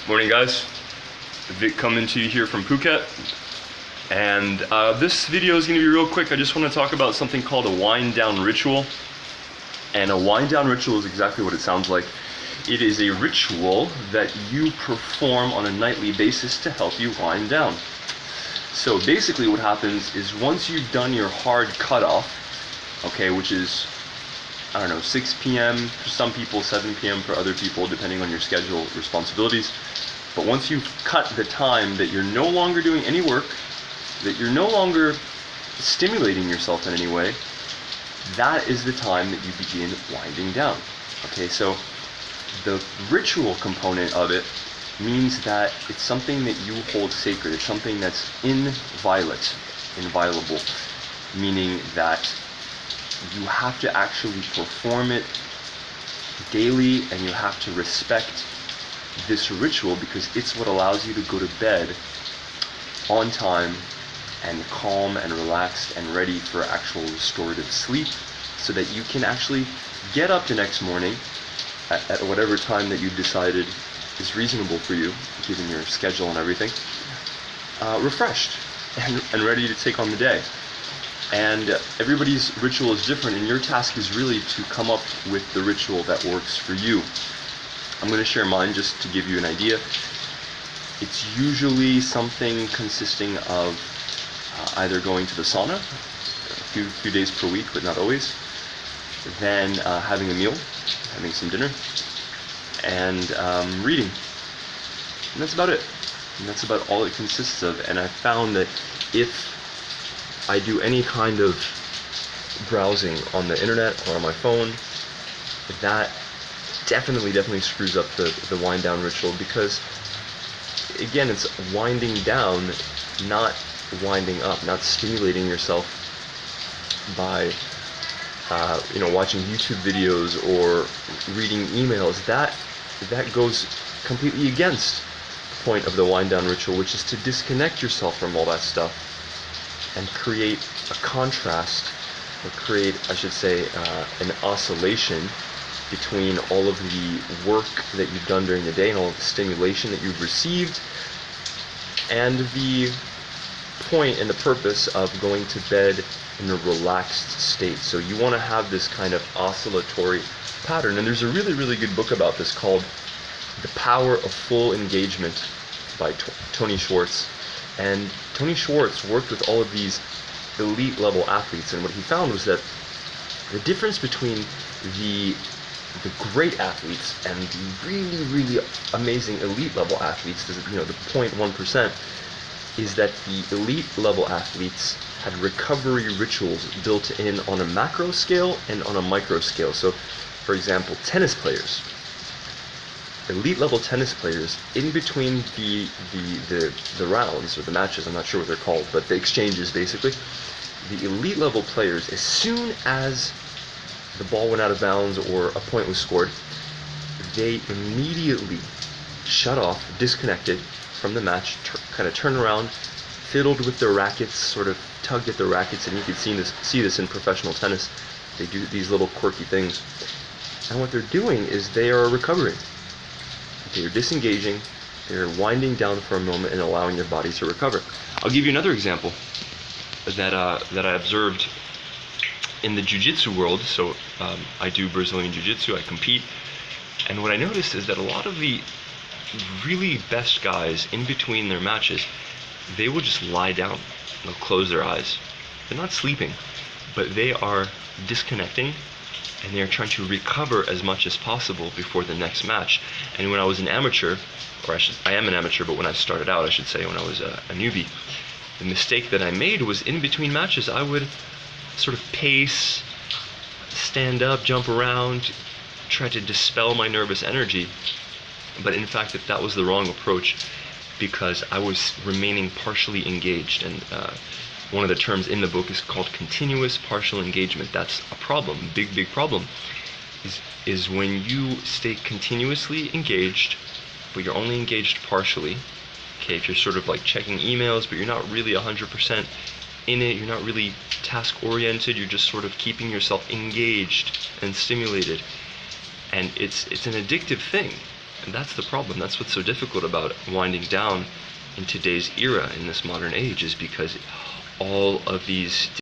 Morning guys, Vic coming to you here from Phuket, and this video is going to be real quick. I just want to talk about something called a wind down ritual, and a wind down ritual is exactly what it sounds like. It is a ritual that you perform on a nightly basis to help you wind down. So basically what happens is once you've done your hard cutoff, okay, which is, I don't know, 6 p.m. for some people, 7 p.m. for other people, depending on your schedule, responsibilities. But once you've cut the time that you're no longer doing any work, that you're no longer stimulating yourself in any way, that is the time that you begin winding down. Okay, so the ritual component of it means that it's something that you hold sacred. It's something that's inviolate, inviolable, meaning that you have to actually perform it daily, and you have to respect this ritual because it's what allows you to go to bed on time and calm and relaxed and ready for actual restorative sleep, so that you can actually get up the next morning at whatever time that you decided is reasonable for you, given your schedule and everything, refreshed and ready to take on the day. And everybody's ritual is different, and your task is really to come up with the ritual that works for you. I'm going to share mine just to give you an idea. It's usually something consisting of either going to the sauna a few days per week, but not always, then having a meal, having some dinner, and reading. And that's about it. And that's about all it consists of. And I found that if I do any kind of browsing on the internet or on my phone, that definitely screws up the wind down ritual, because again, it's winding down, not winding up, not stimulating yourself by watching YouTube videos or reading emails. That goes completely against the point of the wind down ritual, which is to disconnect yourself from all that stuff and create a contrast, or create, I should say, an oscillation between all of the work that you've done during the day and all of the stimulation that you've received, and the point and the purpose of going to bed in a relaxed state. So you want to have this kind of oscillatory pattern. And there's a really good book about this called The Power of Full Engagement by Tony Schwartz. And Tony Schwartz worked with all of these elite level athletes, and what he found was that the difference between the great athletes and the really amazing elite level athletes, the 0.1%, is that the elite level athletes had recovery rituals built in on a macro scale and on a micro scale. So, for example, tennis players, elite level tennis players, in between the rounds or the matches, I'm not sure what they're called, but the exchanges basically, the elite level players, as soon as the ball went out of bounds or a point was scored, they immediately shut off, disconnected from the match, kind of turned around, fiddled with their rackets, sort of tugged at their rackets, and you can see this in professional tennis. They do these little quirky things, and what they're doing is they are recovering. They're disengaging, they're winding down for a moment and allowing their body to recover. I'll give you another example that I observed in the jiu-jitsu world. So I do Brazilian jiu-jitsu, I compete, and what I noticed is that a lot of the really best guys, in between their matches, they will just lie down, they'll close their eyes. They're not sleeping, but they are disconnecting, and they're trying to recover as much as possible before the next match. And when I was an amateur, or I am an amateur, but when I started out, I should say, when I was a newbie, the mistake that I made was in between matches, I would sort of pace, stand up, jump around, try to dispel my nervous energy. But in fact, that was the wrong approach, because I was remaining partially engaged. And one of the terms in the book is called continuous partial engagement. That's a problem, big problem, is when you stay continuously engaged, but you're only engaged partially. Okay, if you're sort of like checking emails, but you're not really 100% in it, you're not really task oriented, you're just sort of keeping yourself engaged and stimulated. And it's an addictive thing. And that's the problem. That's what's so difficult about winding down in today's era, in this modern age, is because all of these